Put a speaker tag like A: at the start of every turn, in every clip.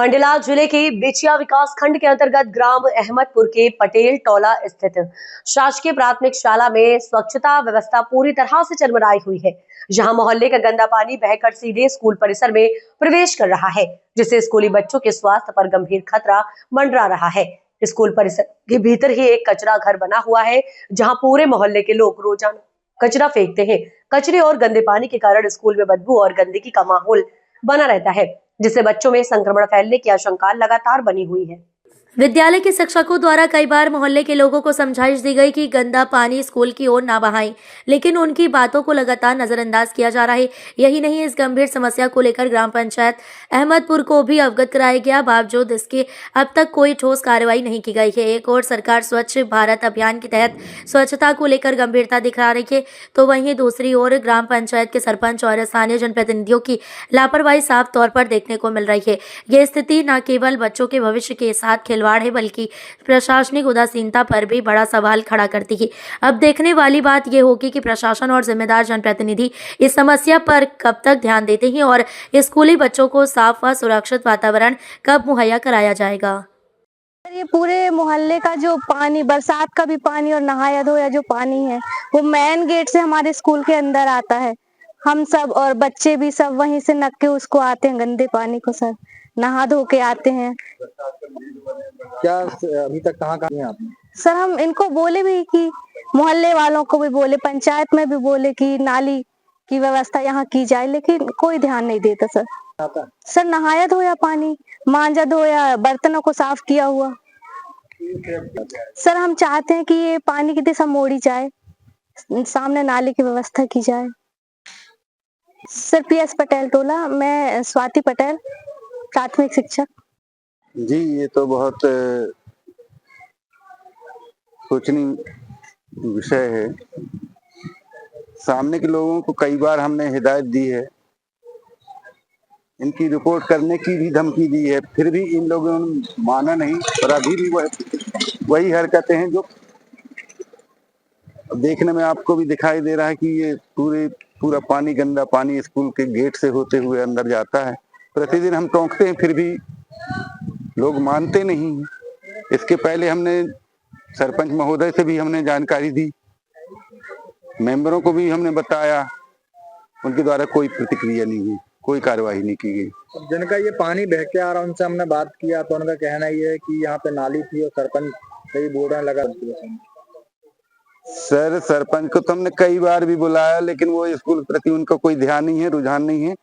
A: मंडला जिले के बेचिया विकास खंड के अंतर्गत ग्राम अहमदपुर के पटेल टोला स्थित शासकीय प्राथमिक शाला में स्वच्छता व्यवस्था पूरी तरह से चरमराई हुई है। जहां मोहल्ले का गंदा पानी बहकर सीधे स्कूल परिसर में प्रवेश कर रहा है, जिससे स्कूली बच्चों के स्वास्थ्य पर गंभीर खतरा मंडरा रहा है। स्कूल परिसर के भीतर ही एक कचरा घर बना हुआ है, जहाँ पूरे मोहल्ले के लोग रोजाना कचरा फेंकते हैं। कचरे और गंदे पानी के कारण स्कूल में बदबू और गंदगी का माहौल बना रहता है, जिससे बच्चों में संक्रमण फैलने की आशंका लगातार बनी हुई है। विद्यालय के शिक्षकों द्वारा कई बार मोहल्ले के लोगों को समझाइश दी गई कि गंदा पानी स्कूल की ओर ना बहाएं, लेकिन उनकी बातों को लगातार नजरअंदाज किया जा रहा है। यही नहीं, इस गंभीर समस्या को लेकर ग्राम पंचायत अहमदपुर को भी अवगत कराया गया, बावजूद इसके अब तक कोई ठोस कार्रवाई नहीं की गई है। एक और सरकार स्वच्छ भारत अभियान के तहत स्वच्छता को लेकर गंभीरता दिखा रही है, तो वहीं दूसरी ओर ग्राम पंचायत के सरपंच और स्थानीय जनप्रतिनिधियों की लापरवाही साफ तौर पर देखने को मिल रही है। ये स्थिति न केवल बच्चों के भविष्य के साथ खिलवाड़ है, बल्कि प्रशासनिक उदासीनता पर भी बड़ा सवाल खड़ा करती है। अब देखने वाली बात यह होगी कि प्रशासन और जिम्मेदार जनप्रतिनिधि इस समस्या पर कब तक ध्यान देते हैं और स्कूली बच्चों को साफ व सुरक्षित वातावरण कब मुहैया कराया जाएगा।
B: ये पूरे मोहल्ले का जो पानी, बरसात का भी पानी और नहाया धोया जो पानी है, वो मेन गेट से हमारे स्कूल के अंदर आता है। हम सब और बच्चे भी सब वहीं से नक के उसको आते हैं, गंदे पानी को सर नहा धो के आते हैं।
C: क्या अभी तक कहाँ हैं आपने?
B: सर हम इनको बोले भी कि मोहल्ले वालों को भी बोले, पंचायत में भी बोले कि नाली की व्यवस्था यहाँ की जाए, लेकिन कोई ध्यान नहीं देता सर। सर नहाया धोया पानी, मांजा धोया, बर्तनों को साफ किया हुआ। सर हम चाहते हैं कि ये पानी की दिशा मोड़ी जाए, सामने नाली की व्यवस्था की जाए। सर PS पटेल टोला, मैं स्वाति पटेल, प्राथमिक शिक्षक।
D: जी, ये तो बहुत सोचनीय विषय है। सामने के लोगों को कई बार हमने हिदायत दी है, इनकी रिपोर्ट करने की भी धमकी दी है, फिर भी इन लोगों ने माना नहीं और अभी भी वही हरकतें हैं जो देखने में आपको भी दिखाई दे रहा है कि ये पूरा पानी, गंदा पानी स्कूल के गेट से होते हुए अंदर जाता है। प्रतिदिन हम टोकते हैं, फिर भी लोग मानते नहीं हैं। इसके पहले हमने सरपंच महोदय से भी हमने जानकारी दी, मेंबरों को भी हमने बताया, उनके द्वारा कोई प्रतिक्रिया नहीं हुई, कोई कार्यवाही नहीं की गई।
C: जिनका ये पानी बह के आ रहा है उनसे हमने बात किया तो उनका कहना ये है कि यहाँ पे नाली थी और सरपंच कई बोर्ड लगा।
D: सर सरपंच को तो हमने कई बार भी बुलाया, लेकिन वो स्कूल प्रति उनका कोई ध्यान नहीं है, रुझान नहीं है।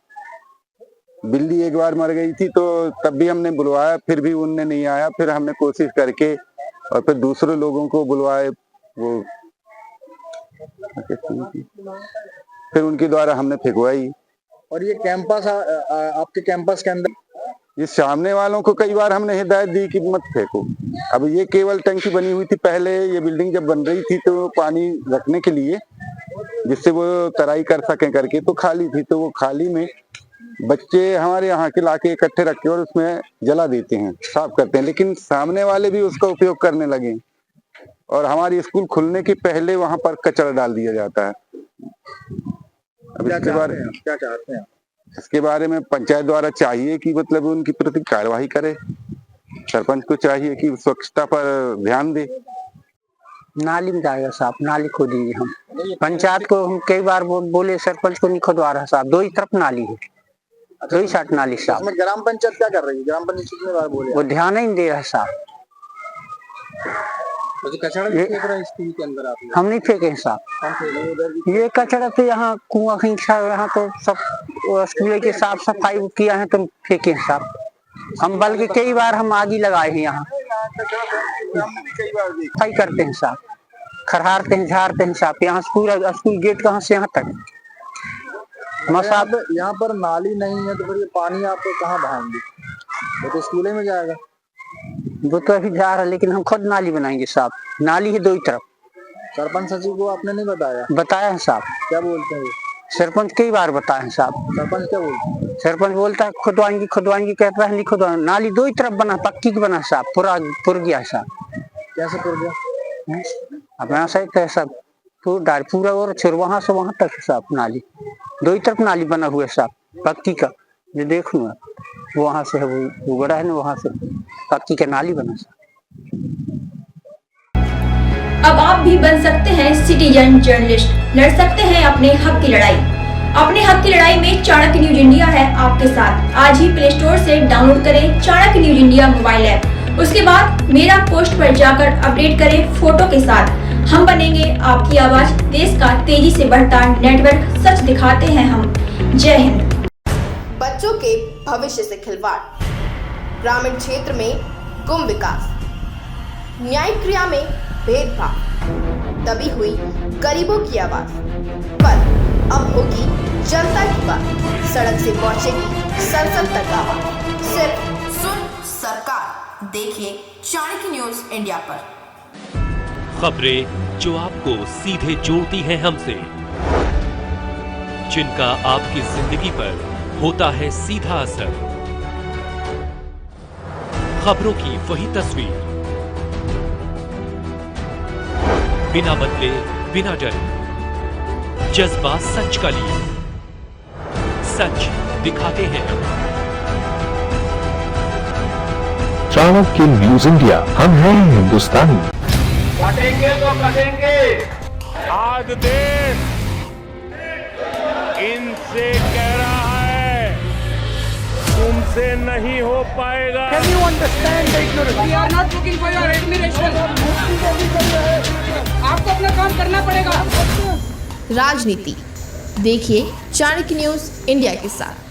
D: बिल्ली एक बार मर गई थी तो तब भी हमने बुलवाया, फिर भी उनने नहीं आया। फिर हमने कोशिश करके और फिर दूसरे लोगों को बुलवाए, वो फिर उनके द्वारा हमने फेंकवाई।
C: और ये कैंपस आपके कैंपस के अंदर
D: ये सामने वालों को कई बार हमने हिदायत दी कि मत फेंको। अब ये केवल टंकी बनी हुई थी, पहले ये बिल्डिंग जब बन रही थी तो पानी रखने के लिए, जिससे वो तराई कर सके करके, तो खाली थी। तो वो खाली में बच्चे हमारे यहाँ के लाके इकट्ठे रख के और उसमें जला देते हैं, साफ करते हैं, लेकिन सामने वाले भी उसका उपयोग करने लगे और हमारी स्कूल खुलने के पहले वहां पर कचरा डाल दिया जाता है। अब
C: क्या चाहते हैं?
D: इसके बारे में पंचायत द्वारा चाहिए कि मतलब उनकी प्रति कार्यवाही करे। सरपंच को चाहिए कि स्वच्छता पर ध्यान दे।
E: नाली में जाएगा साहब, नाली खोदेंगे हम। पंचायत को हम कई बार बोले, सरपंच को नहीं खोदवा रहा साहब, दो ही तरफ नाली है, दो ही साइड नाली साहब।
C: ग्राम पंचायत क्या कर रही है? ग्राम पंचायत कितने बार बोले,
E: वो ध्यान ही नहीं दे रहा साहब।
C: कचरा फेंक रहा है स्कूल के अंदर? आप
E: हम नहीं फेंके साहब, ये कचरा तो यहाँ कुआं खींचा, यहाँ तो सब स्कूल की साफ सफाई किया है तो फेंके साहब। हम बल्कि कई बार हम आगे लगाए हैं, यहाँ सफाई करते हैं साहब, खरहारते हैं, झाड़ते हैं साहब। यहाँ स्कूल गेट कहाँ से यहाँ तक
C: साहब। यहाँ पर नाली नहीं है तो फिर ये पानी आप कहाँ बहाएंगे? वो तो स्कूल में जाएगा।
E: वो तो अभी जा रहा है, लेकिन हम खुद नाली बनाएंगे साहब। नाली है दो ही तरफ।
C: सरपंच सचिव को आपने नहीं बताया?
E: बताया है साहब।
C: क्या बोलते हैं?
E: सरपंच कई बार बताया है साहब।
C: सरपंच क्या बोलते हैं?
E: सरपंच बोलता है खुदवाएंगे कहता है नहीं खुदवा। नाली दो ही तरफ बना, पक्की की बना साहब, पूरा पुर गया साहब।
C: कैसे पुर गया?
E: अपना सही है साहब, पूरा और वहां से वहां तक साहब नाली, दो ही तरफ नाली बना हुआ है साहब, पक्की का। ये देखूंगा वहां से वो उगड़ा है ना, वहां से पक्की का नाली बना।
F: अब आप भी बन सकते हैं सिटीजन जर्नलिस्ट, लड़ सकते हैं अपने हक की लड़ाई। अपने हक की लड़ाई में चाणक्य न्यूज इंडिया है आपके साथ। आज ही प्ले स्टोर से डाउनलोड करें Chanakya news India mobile app. उसके बाद मेरा पोस्ट पर जाकर अपडेट करें फोटो के साथ। हम बनेंगे आपकी आवाज, देश का तेजी से बढ़ता नेटवर्क, सच दिखाते हैं हम। जय हिंद।
G: बच्चों के भविष्य से खिलवाड़, ग्रामीण क्षेत्र में गुम विकास, न्यायिक क्रिया में भेदभाव, दबी हुई गरीबों की आवाज, पर अब होगी जनता की बात। सड़क से पहुंचेगी संसद तक आवाज। सिर्फ सुन सरकार, देखिए चाणक्य न्यूज इंडिया पर।
H: खबरें जो आपको सीधे जोड़ती हैं हमसे, जिनका आपकी जिंदगी पर होता है सीधा असर। खबरों की वही तस्वीर, बिना बदले बिना डरे, जज्बा सच का लिए, सच दिखाते हैं।
I: चाणक्य न्यूज इंडिया, हम हैं हिंदुस्तानी।
J: कटेंगे तो कटेंगे। आज देश इनसे कह रहा है तुमसे नहीं हो पाएगा। Can you understand the ignorance? We are not looking for your admiration. आपको अपना काम करना पड़ेगा।
G: राजनीति देखिए चाणक्य न्यूज इंडिया के साथ।